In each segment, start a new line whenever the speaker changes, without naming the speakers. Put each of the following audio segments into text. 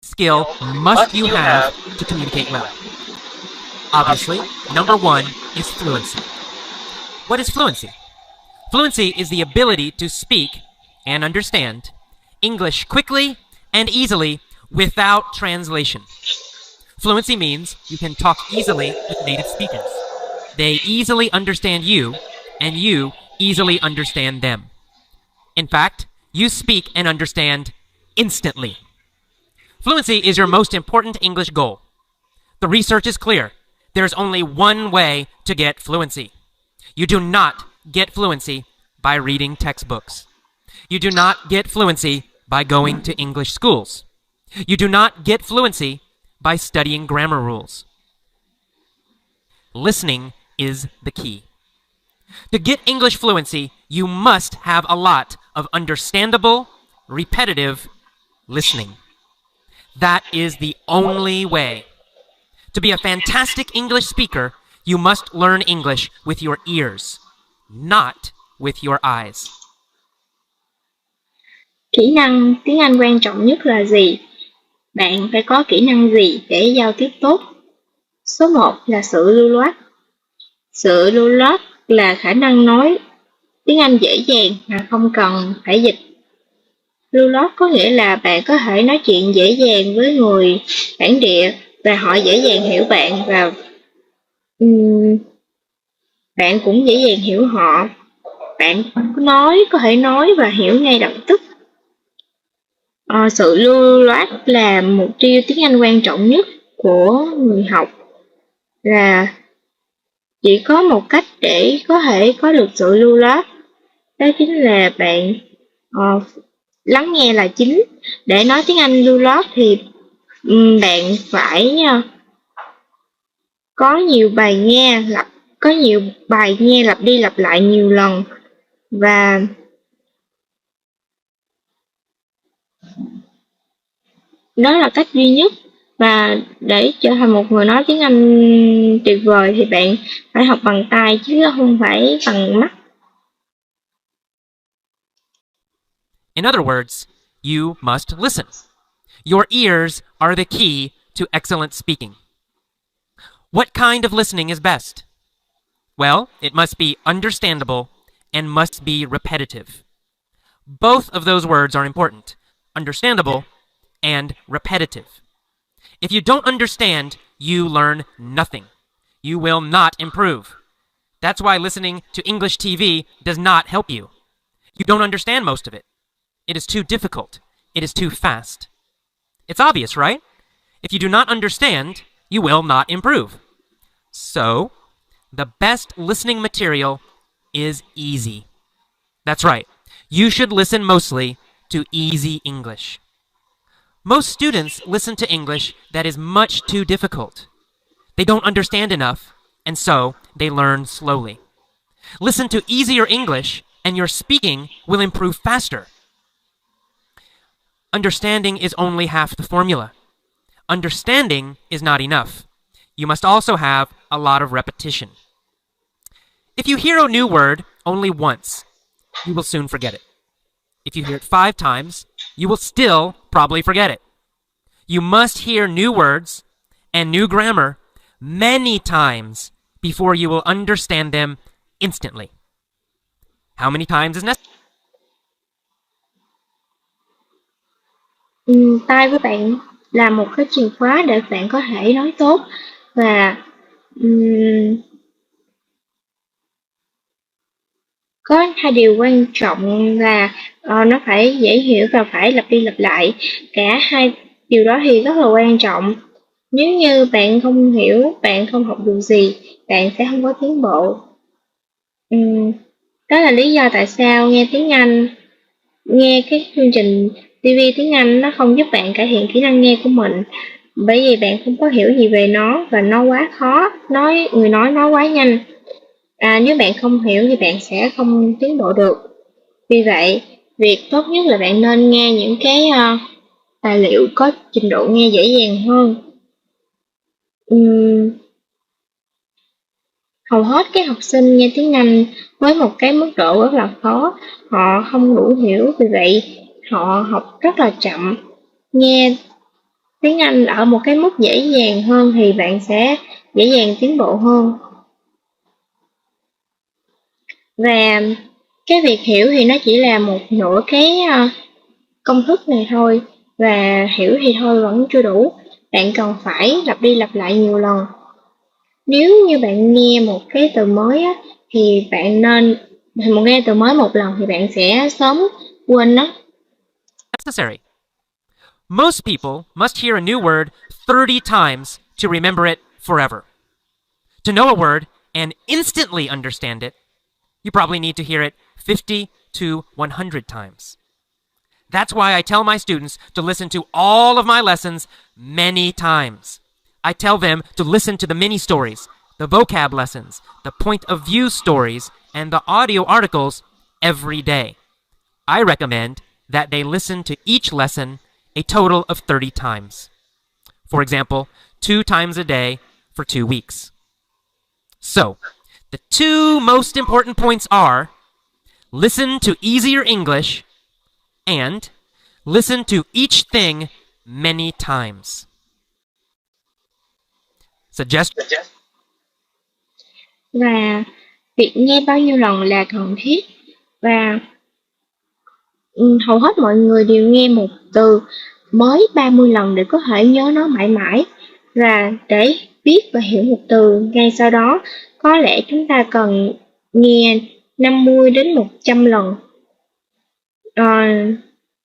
skill must you have to communicate well? Obviously, number one is fluency. What is fluency? Fluency is the ability to speak and understand English quickly and easily without translation. Fluency means you can talk easily with native speakers. They easily understand you, and you easily understand them. In fact, you speak and understand instantly. Fluency is your most important English goal. The research is clear. There's only one way to get fluency. You do not get fluency by reading textbooks. You do not get fluency by going to English schools. You do not get fluency by studying grammar rules. Listening is the key. To get English fluency, you must have a lot of understandable, repetitive listening. That is the only way. To be a fantastic English speaker, you must learn English with your ears, not with your eyes.
Kỹ năng tiếng Anh quan trọng nhất là gì? Bạn phải có kỹ năng gì để giao tiếp tốt? Số 1 là sự lưu loát. Sự lưu loát là khả năng nói tiếng Anh dễ dàng mà không cần phải dịch. Lưu loát có nghĩa là bạn có thể nói chuyện dễ dàng với người bản địa và họ dễ dàng hiểu bạn và bạn cũng dễ dàng hiểu họ. Bạn có thể nói và hiểu ngay lập tức. Sự lưu loát là mục tiêu tiếng Anh quan trọng nhất của người học, là chỉ có một cách để có thể có được sự lưu loát, đó chính là bạn lắng nghe là chính. Để nói tiếng Anh lưu loát thì bạn phải có nhiều bài nghe lặp đi lặp lại nhiều lần, và đó là cách duy nhất. Và để trở thành một người nói tiếng Anh tuyệt vời thì bạn phải học bằng tai chứ không phải bằng mắt.
In other words, you must listen. Your ears are the key to excellent speaking. What kind of listening is best? Well, it must be understandable and must be repetitive. Both of those words are important, understandable and repetitive. If you don't understand, you learn nothing. You will not improve. That's why listening to English TV does not help you. You don't understand most of it. It is too difficult. It is too fast. It's obvious, right? If you do not understand, you will not improve. So, the best listening material is easy. That's right. You should listen mostly to easy English. Most students listen to English that is much too difficult. They don't understand enough, and so they learn slowly. Listen to easier English, and your speaking will improve faster. Understanding is only half the formula. Understanding is not enough. You must also have a lot of repetition. If you hear a new word only once, you will soon forget it. If you hear it 5 times, you will still probably forget it. You must hear new words and new grammar many times before you will understand them instantly. How many times is necessary?
Tai với bạn là một cái chìa khóa để bạn có thể nói tốt, và có 2 điều quan trọng là nó phải dễ hiểu và phải lặp đi lặp lại. Cả 2 điều đó thì rất là quan trọng. Nếu như bạn không hiểu, bạn không học được gì, bạn sẽ không có tiến bộ. Đó là lý do tại sao nghe cái chương trình TV tiếng Anh nó không giúp bạn cải thiện kỹ năng nghe của mình, bởi vì bạn không có hiểu gì về nó và nó quá khó, người nói quá nhanh. Nếu bạn không hiểu thì bạn sẽ không tiến bộ được. Vì vậy, việc tốt nhất là bạn nên nghe những cái tài liệu có trình độ nghe dễ dàng hơn. Hầu hết các học sinh nghe tiếng Anh với một cái mức độ rất là khó, họ không đủ hiểu, vì vậy họ học rất là chậm. Nghe tiếng Anh ở một cái mức dễ dàng hơn thì bạn sẽ dễ dàng tiến bộ hơn. Và cái việc hiểu thì nó chỉ là một nửa cái công thức này thôi, và hiểu thì thôi vẫn chưa đủ. Bạn cần phải lặp đi lặp lại nhiều lần. Nếu như bạn nghe một cái từ mới á, thì bạn nên nghe từ mới một lần thì bạn sẽ sớm quên nó.
Necessary. Most people must hear a new word 30 times to remember it forever. To know a word and instantly understand it, you probably need to hear it 50 to 100 times. That's why I tell my students to listen to all of my lessons many times. I tell them to listen to the mini stories, the vocab lessons, the point of view stories, and the audio articles every day. I recommend that they listen to each lesson a total of 30 times. For example, 2 times a day for 2 weeks. So, the two most important points are listen to easier English and listen to each thing many times. Suggestion.
Và việc nghe bao nhiêu lần là cần thiết, và hầu hết mọi người đều nghe một từ mới 30 lần để có thể nhớ nó mãi mãi. Và để biết và hiểu một từ ngay sau đó, có lẽ chúng ta cần nghe 50 đến 100 lần.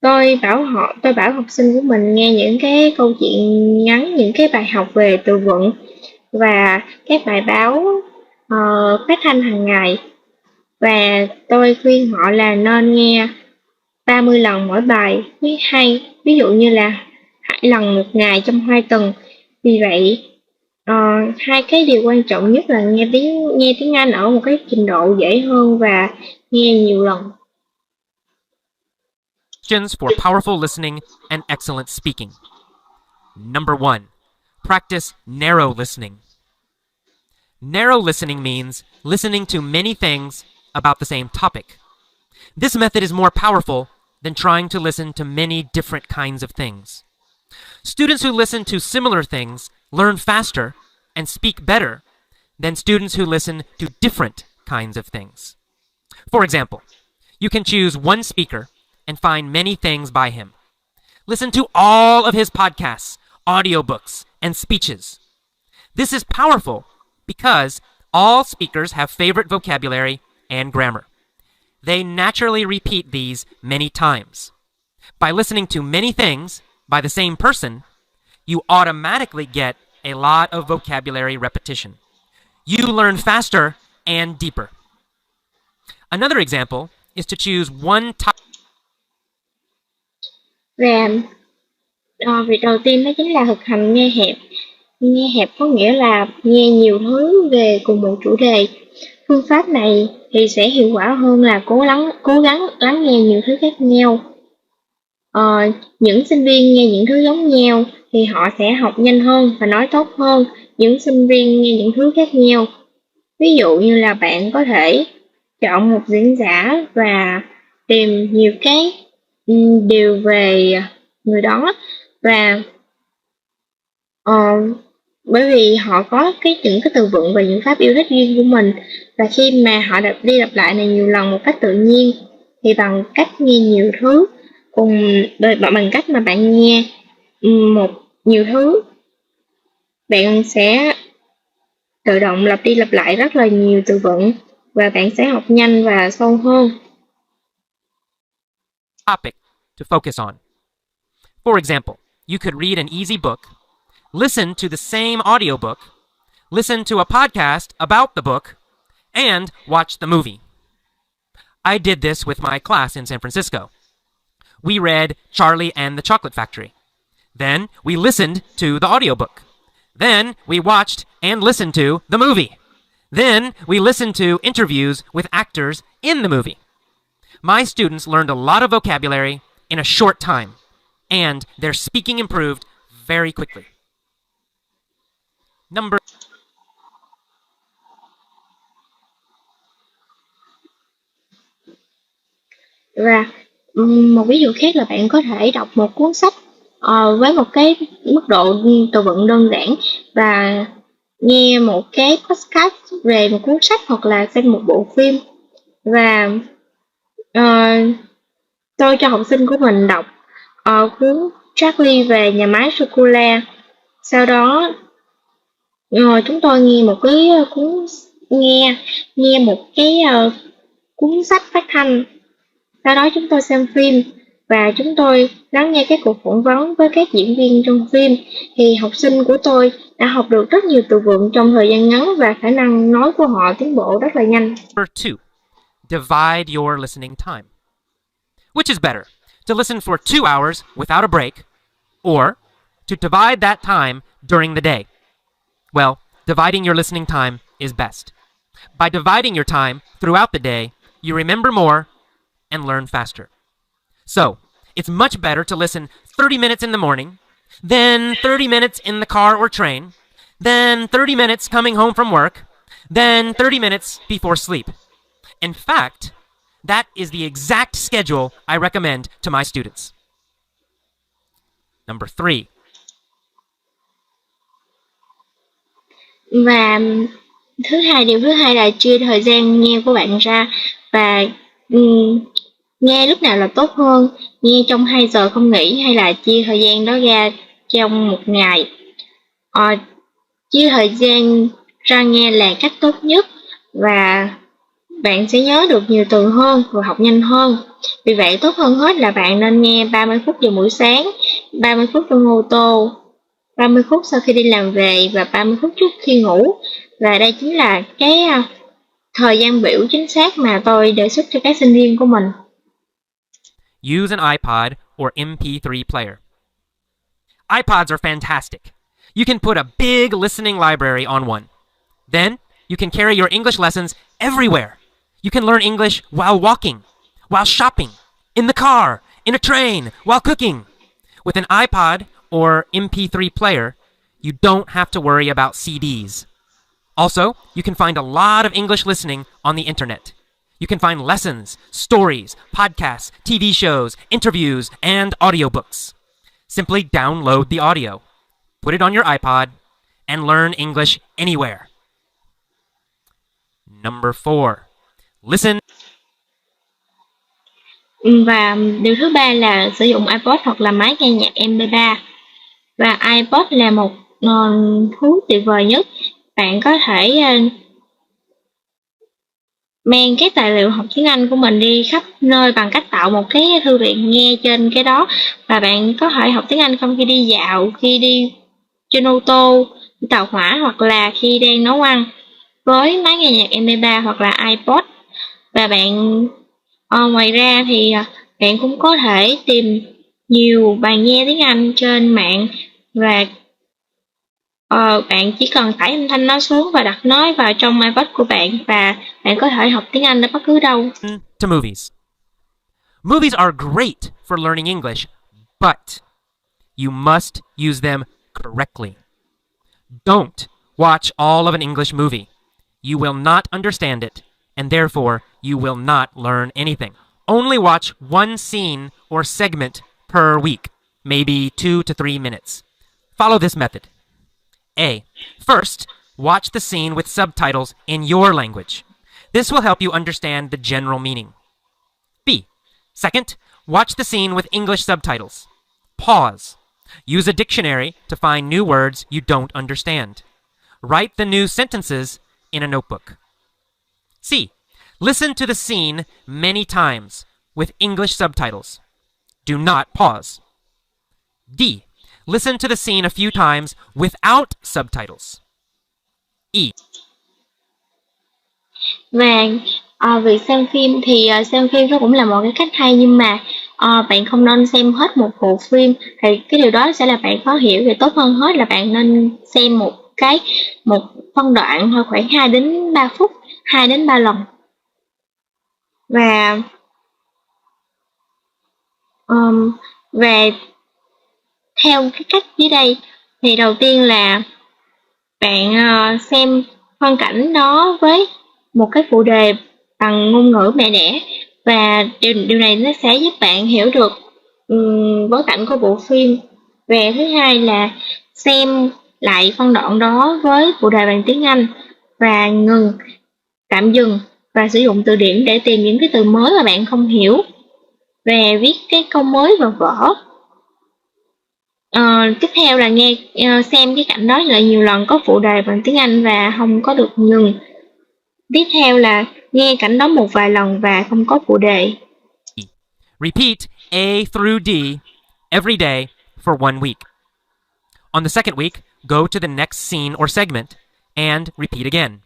Tôi bảo học sinh của mình nghe những cái câu chuyện ngắn, những cái bài học về từ vựng và các bài báo phát thanh hàng ngày, và tôi khuyên họ là nên nghe 30 lần mỗi bài, ví dụ như là 2 lần một ngày trong 2 tuần. Vì vậy, hai cái điều quan trọng nhất là nghe tiếng Anh ở một cái trình độ dễ hơn và nghe nhiều lần.
For powerful listening and excellent speaking. Number 1, practice narrow listening. Narrow listening means listening to many things about the same topic. This method is more powerful than trying to listen to many different kinds of things. Students who listen to similar things learn faster and speak better than students who listen to different kinds of things. For example, you can choose one speaker and find many things by him. Listen to all of his podcasts, audiobooks, and speeches. This is powerful because all speakers have favorite vocabulary and grammar. They naturally repeat these many times. By listening to many things by the same person, you automatically get a lot of vocabulary repetition. You learn faster and deeper. Another example is to choose one topic.
Và việc đầu tiên đó chính là thực hành nghe hẹp. Nghe hẹp có nghĩa là nghe nhiều thứ về cùng một chủ đề. Phương pháp này thì sẽ hiệu quả hơn là cố gắng lắng nghe nhiều thứ khác nhau. Những sinh viên nghe những thứ giống nhau thì họ sẽ học nhanh hơn và nói tốt hơn những sinh viên nghe những thứ khác nhau. Ví dụ như là bạn có thể chọn một diễn giả và tìm nhiều cái điều về người đó, và bởi vì họ có những cái từ vựng và những pháp yêu thích riêng của mình, và khi mà họ lặp đi lặp lại này nhiều lần một cách tự nhiên thì bằng cách nghe nhiều thứ bằng cách mà bạn nghe nhiều thứ, bạn sẽ tự động lặp đi lặp lại rất là nhiều từ vựng và bạn sẽ học nhanh và sâu hơn.
Topic to focus on. For example, you could read an easy book, listen to the same audiobook, listen to a podcast about the book, and watch the movie. I did this with my class in San Francisco. We read Charlie and the Chocolate Factory. Then we listened to the audiobook. Then we watched and listened to the movie. Then we listened to interviews with actors in the movie. My students learned a lot of vocabulary in a short time, and their speaking improved very quickly.
Và một ví dụ khác là bạn có thể đọc một cuốn sách với một cái mức độ từ vựng đơn giản, và nghe một cái podcast về một cuốn sách hoặc là xem một bộ phim. Và ờ, tôi cho học sinh của mình đọc cuốn Charlie về nhà máy sô cô la. Sau đó chúng tôi nghe một cái cuốn nghe nghe một cái cuốn sách phát thanh. Sau đó chúng tôi xem phim và chúng tôi lắng nghe các cuộc phỏng vấn với các diễn viên trong phim. Thì học sinh của tôi đã học được rất nhiều từ vựng trong thời gian ngắn và khả năng nói của họ tiến bộ rất là nhanh.
Number 2. Divide your listening time. Which is better, to listen for 2 hours without a break, or to divide that time during the day? Well, dividing your listening time is best. By dividing your time throughout the day, you remember more and learn faster. So, it's much better to listen 30 minutes in the morning, then 30 minutes in the car or train, then 30 minutes coming home from work, then 30 minutes before sleep. In fact, that is the exact schedule I recommend to my students. Number 3.
Và điều thứ hai là chia thời gian nghe của bạn ra, và nghe lúc nào là tốt hơn, nghe trong 2 giờ không nghỉ hay là chia thời gian đó ra trong một ngày. Chia thời gian ra nghe là cách tốt nhất, và bạn sẽ nhớ được nhiều từ hơn và học nhanh hơn. Vì vậy tốt hơn hết là bạn nên nghe 30 phút vào buổi sáng, 30 phút trong ô tô, 30 phút sau khi đi làm về và 30 phút trước khi ngủ. Và đây chính là cái thời gian biểu chính xác mà tôi đề xuất cho các sinh viên của mình.
Use an iPod or MP3 player. iPods are fantastic. You can put a big listening library on one. Then, you can carry your English lessons everywhere. You can learn English while walking, while shopping, in the car, in a train, while cooking. With an iPod or MP3 player, you don't have to worry about CDs. Also, you can find a lot of English listening on the internet. You can find lessons, stories, podcasts, TV shows, interviews, and audiobooks. Simply download the audio, put it on your iPod, and learn English anywhere. Number 4. Listen.
Và điều thứ ba là sử dụng iPod hoặc là máy nghe nhạc MP3. Và iPod là một thứ tuyệt vời nhất. Bạn có thể mang các tài liệu học tiếng Anh của mình đi khắp nơi bằng cách tạo một cái thư viện nghe trên cái đó, và bạn có thể học tiếng Anh không khi đi dạo, khi đi trên ô tô, tàu hỏa, hoặc là khi đang nấu ăn với máy nghe nhạc MP3 hoặc là iPod. Và bạn ngoài ra thì bạn cũng có thể tìm nhiều bài nghe tiếng Anh trên mạng, và bạn chỉ cần tải âm thanh nó xuống và đặt nó vào trong iPod của bạn, và bạn có thể học tiếng Anh ở bất cứ đâu.
To movies. Movies are great for learning English, but you must use them correctly. Don't watch all of an English movie. You will not understand it, and therefore you will not learn anything. Only watch one scene or segment per week, maybe 2 to 3 minutes. Follow this method. A. First, watch the scene with subtitles in your language. This will help you understand the general meaning. B. Second, watch the scene with English subtitles. Pause. Use a dictionary to find new words you don't understand. Write the new sentences in a notebook. C. Listen to the scene many times with English subtitles. Do not pause. D. Listen to the scene a few times without subtitles. E.
Và việc xem phim thì xem phim nó cũng là một cái cách hay, nhưng mà bạn không nên xem hết một bộ phim. Thì cái điều đó sẽ là bạn khó hiểu, thì tốt hơn hết là bạn nên xem một phân đoạn thôi, khoảng 2 đến 3 phút, 2 đến 3 lần. Và theo cái cách dưới đây thì đầu tiên là bạn xem phân cảnh đó với một cái phụ đề bằng ngôn ngữ mẹ đẻ, và điều này nó sẽ giúp bạn hiểu được bối cảnh của bộ phim. Và thứ hai là xem lại phân đoạn đó với phụ đề bằng tiếng Anh và tạm dừng và sử dụng từ điển để tìm những cái từ mới mà bạn không hiểu và viết cái câu mới vào vở. Tiếp theo là xem cái cảnh đó lại nhiều lần có phụ đề bằng tiếng Anh và không có được ngừng. Tiếp theo là nghe cảnh đó một vài lần và không có phụ đề.
Repeat A through D every day for 1 week. On the second week, go to the next scene or segment and repeat again.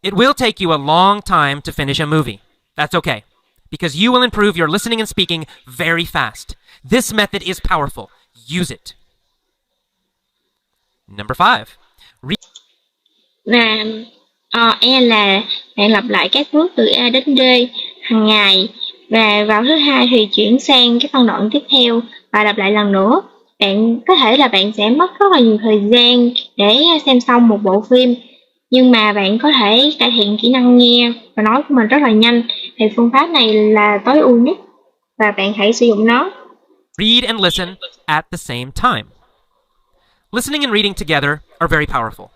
It will take you a long time to finish a movie. That's okay, because you will improve your listening and speaking very fast. This method is powerful. Use it. Number 5.
Và E là bạn lặp lại các bước từ A đến D hàng ngày và vào thứ hai thì chuyển sang cái phân đoạn tiếp theo và lặp lại lần nữa. Bạn có thể là bạn sẽ mất rất là nhiều thời gian để xem xong một bộ phim, nhưng mà bạn có thể cải thiện kỹ năng nghe và nói của mình rất là nhanh. Thì phương pháp này là tối ưu nhất và bạn hãy sử dụng nó.
Read and listen at the same time. Listening and reading together are very powerful.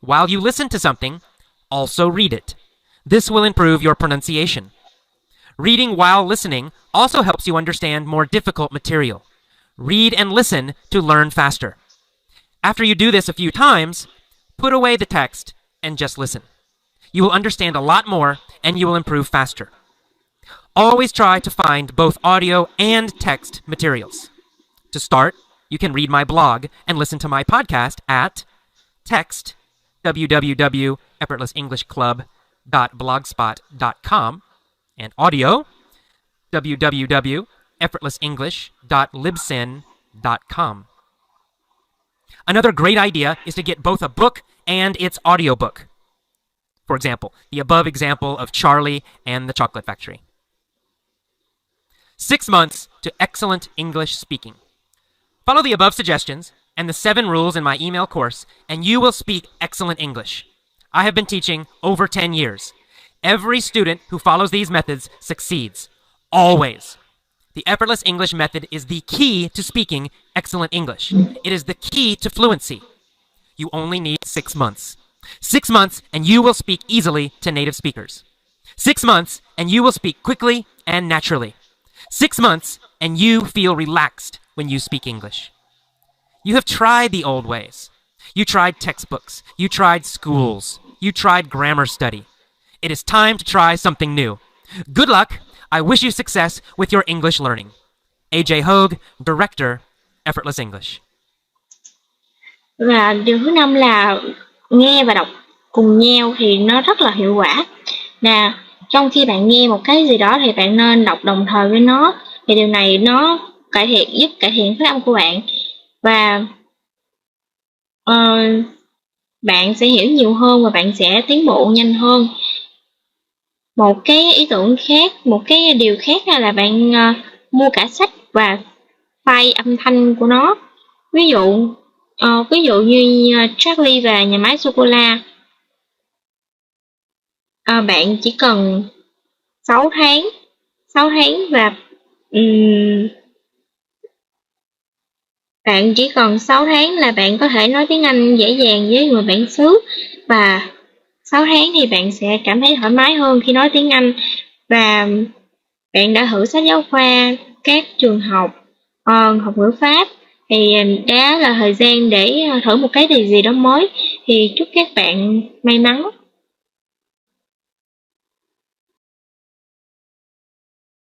While you listen to something, also read it. This will improve your pronunciation. Reading while listening also helps you understand more difficult material. Read and listen to learn faster. After you do this a few times, put away the text and just listen. You will understand a lot more and you will improve faster. Always try to find both audio and text materials. To start, you can read my blog and listen to my podcast at text www.effortlessenglishclub.blogspot.com and audio www.effortlessenglish.libsyn.com. Another great idea is to get both a book and its audiobook. For example, the above example of Charlie and the Chocolate Factory. 6 months to excellent English speaking. Follow the above suggestions and the 7 rules in my email course, and you will speak excellent English. I have been teaching over 10 years. Every student who follows these methods succeeds. Always. The Effortless English method is the key to speaking excellent English. It is the key to fluency. You only need 6 months. 6 months and you will speak easily to native speakers. 6 months and you will speak quickly and naturally. 6 months and you feel relaxed when you speak English. You have tried the old ways. You tried textbooks. You tried schools. You tried grammar study. It is time to try something new. Good luck. I wish you success with your English learning. AJ Hogue, Director, Effortless English.
Và điều thứ 5 là nghe và đọc cùng nhau thì nó rất là hiệu quả. Là trong khi bạn nghe một cái gì đó thì bạn nên đọc đồng thời với nó. Thì điều này nó giúp cải thiện phát âm của bạn. Và bạn sẽ hiểu nhiều hơn và bạn sẽ tiến bộ nhanh hơn. Một cái ý tưởng khác, một cái điều khác là bạn mua cả sách và file âm thanh của nó. Ví dụ như Charlie và nhà máy sô cô la. Bạn chỉ cần 6 tháng và bạn chỉ cần 6 tháng là bạn có thể nói tiếng Anh dễ dàng với người bản xứ, và 6 tháng thì bạn sẽ cảm thấy thoải mái hơn khi nói tiếng Anh. Và bạn đã thử sách giáo khoa, các trường học, học ngữ pháp, thì đó là thời gian để thử một cái gì đó mới. Thì chúc các bạn may mắn.